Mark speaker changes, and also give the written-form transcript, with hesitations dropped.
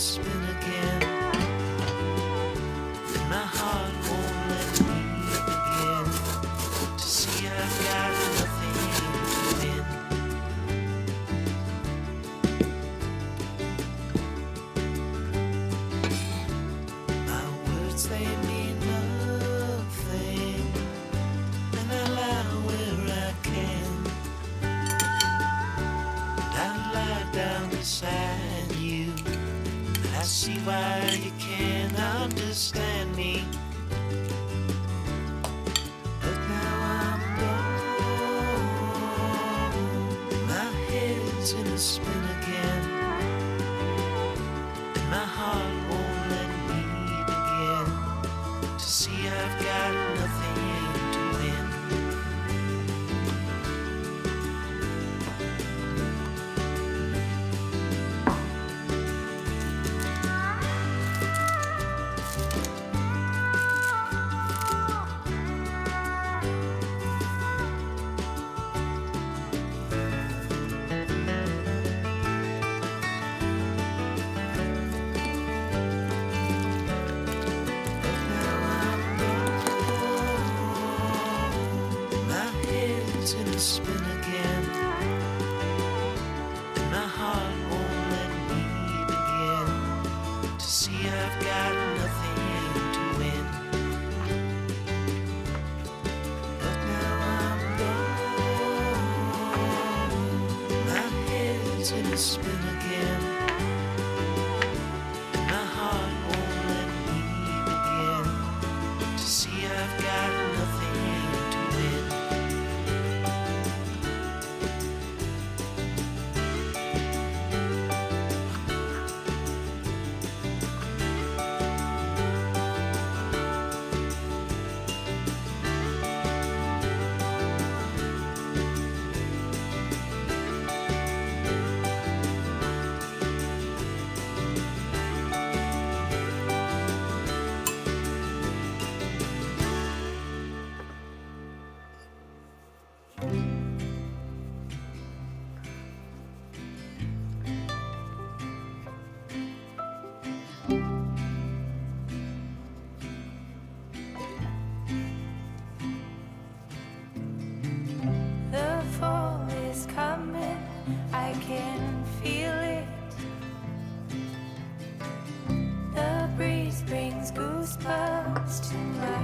Speaker 1: spin again. My heart won't let me begin to see I've got nothing to win. My words, they mean nothing, and I lie where I can. I lie down beside you, and I see why you can't understand me. But now I'm gone, my head's in a spin again, and my heart won't let me begin to see I've got nothing to win. In a spin again, and my heart won't let me begin to see I've got nothing to win. But now I'm gone, my head's in a spin again, and my heart won't let me begin to see I've got nothing to win.
Speaker 2: The fall is coming, I can feel it. The breeze brings goosebumps to my